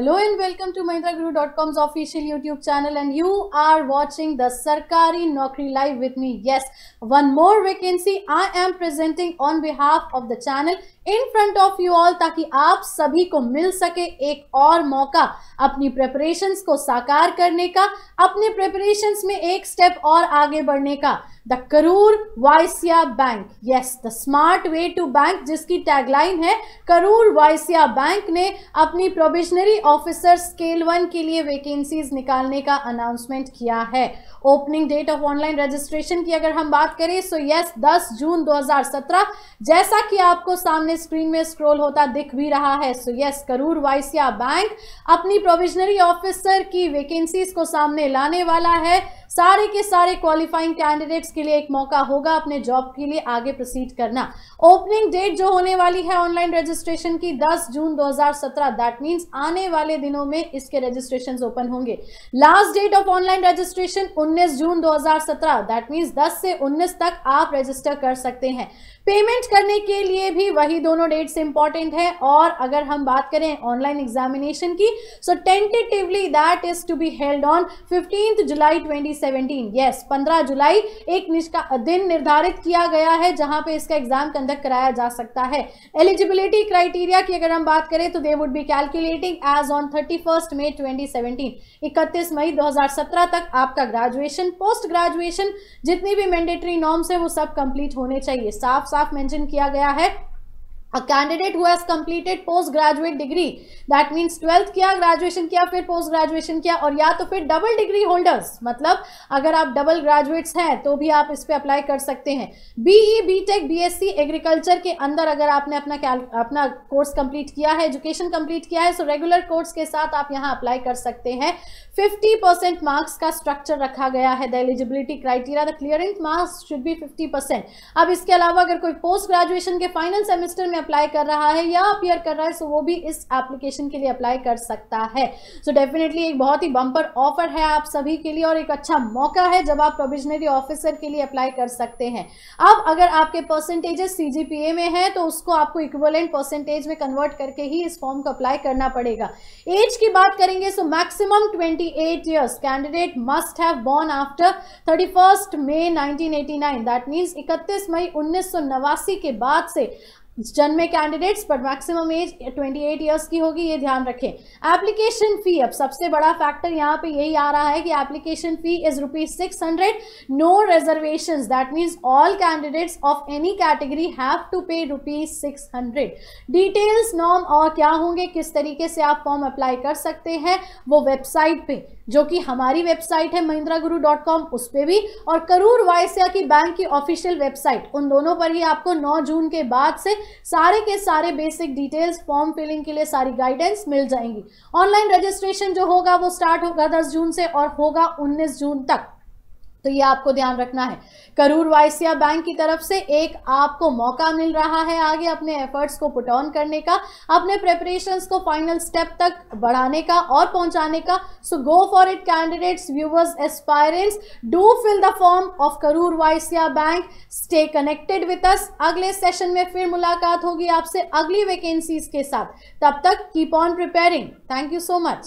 Hello and welcome to MahindraGuru.com's official YouTube channel, and you are watching the Sarkari Naukri Live with me. Yes, one more vacancy I am presenting on behalf of the channel in front of you all, ताकि आप सभी को मिल सके एक और मौका अपनी preparations को साकार करने का, अपने प्रिपरेशंस में एक स्टेप और आगे बढ़ने का। The Karur Vysya Bank, yes the smart way to bank, जिसकी टैगलाइन है करूर वायस्या बैंक ने अपनी प्रोबेशनरी ऑफिसर स्केल 1 के लिए वैकेंसीज निकालने का अनाउंसमेंट किया है। Opening date of online registration की अगर हम बात करें सो यस 10 जून 2017, जैसा कि आपको सामने स्क्रीन में स्क्रॉल होता दिख भी रहा है। So yes Karur Vysya bank अपनी प्रोविजनरी ऑफिसर की वैकेंसीज को सामने लाने वाला है। सारे के सारे क्वालिफाइंग कैंडिडेट्स के लिए एक मौका होगा अपने जॉब के लिए आगे प्रोसीड करना। ओपनिंग डेट जो होने वाली है ऑनलाइन रजिस्ट्रेशन की 10 जून 2017, दैट मींस आने वाले दिनों में इसके रजिस्ट्रेशंस ओपन होंगे। Last date of online registration 19 June 2017, that means 10 से 19 तक आप रजिस्टर कर सकते हैं। पेमेंट करने के लिए भी वही दोनों डेट्स इंपॉर्टेंट है। और अगर हम बात करें ऑनलाइन एग्जामिनेशन की so tentatively that is to be held on 15 July 2017। Yes 15 जुलाई एक दिन निर्धारित किया गया है जहां पे इसका एग्जाम कंडक्ट कराया जा सकता है। एलिजिबिलिटी क्राइटेरिया की अगर हम बात करें तो they would be calculating age on 31 मई 2017। 31 मई 2017 तक आपका ग्रेजुएशन, पोस्ट ग्रेजुएशन जितनी भी मैंडेटरी नॉर्म्स है वो सब कंप्लीट होने चाहिए। साफ मेंशन किया गया है A candidate who has completed post graduate degree, that means 12th किया, ग्रेजुएशन किया, फिर पोस्ट ग्रेजुएशन किया, और या तो फिर डबल डिग्री होल्डर्स, मतलब अगर आप डबल ग्रेजुएट्स हैं तो भी आप इस पे अप्लाई कर सकते हैं। बीई, बीटेक, बीएससी एग्रीकल्चर के अंदर अगर आपने अपना कोर्स कंप्लीट किया है, एजुकेशन कंप्लीट किया है, सो रेगुलर कोर्स के साथ आप यहाँ अप्लाई कर सकते हैं। 50% मार्क्स का स्ट्रक्चर रखा गया है। The eligibility criteria, the clearance marks should be 50%। अब इसके अलावा अगर कोई पोस्ट ग्रेजुएशन के फाइनल सेमेस्टर में अप्लाई कर रहा है या अपीयर कर रहा है सो वो भी इस एप्लीकेशन के लिए अप्लाई कर सकता है। सो डेफिनेटली एक बहुत ही बम्पर ऑफर है आप सभी के लिए और एक अच्छा मौका है जब आप प्रोविजनरी ऑफिसर के लिए अप्लाई कर सकते हैं। अब अगर आपके परसेंटेजेस सीजीपीए में है तो उसको आपको इक्विवेलेंट परसेंटेज में कन्वर्ट करके ही इस फॉर्म को अप्लाई करना पड़ेगा। एज की बात करेंगे so maximum 28 years. Candidate must have born after 31 May 1989, that means 31 मई 1989 के बाद से जन्मे कैंडिडेट्स, पर मैक्सिमम एज 28 ईयर्स की होगी, ये ध्यान रखें। एप्लीकेशन फी, अब सबसे बड़ा फैक्टर यहाँ पे यही आ रहा है कि application fee is ₹600, no reservations, that means all candidates of any category have to pay ₹600। Details, norm और क्या होंगे, किस तरीके से आप फॉर्म अप्लाई कर सकते हैं वो वेबसाइट पे, जो कि हमारी वेबसाइट है MahindraGuru.com, उस पे भी, और करूर वायस्या की बैंक की ऑफिशियल वेबसाइट, उन दोनों पर ही आपको 9 जून के बाद से सारे के सारे बेसिक डिटेल्स, फॉर्म फिलिंग के लिए सारी गाइडेंस मिल जाएंगी। ऑनलाइन रजिस्ट्रेशन जो होगा वो स्टार्ट होगा 10 जून से और होगा 19 जून तक, तो ये आपको ध्यान रखना है। करूर वायस्या बैंक की तरफ से एक आपको मौका मिल रहा है आगे अपने एफर्ट्स को पुट ऑन करने का, अपने प्रिपरेशंस को फाइनल स्टेप तक बढ़ाने का और पहुंचाने का। So go for it candidates, viewers, aspirants, do fill the form of Karur Vysya bank. Stay connected with us. अगले सेशन में फिर मुलाकात होगी आपसे अगली वैकेंसीज के साथ। तब तक keep on preparing. Thank you so much.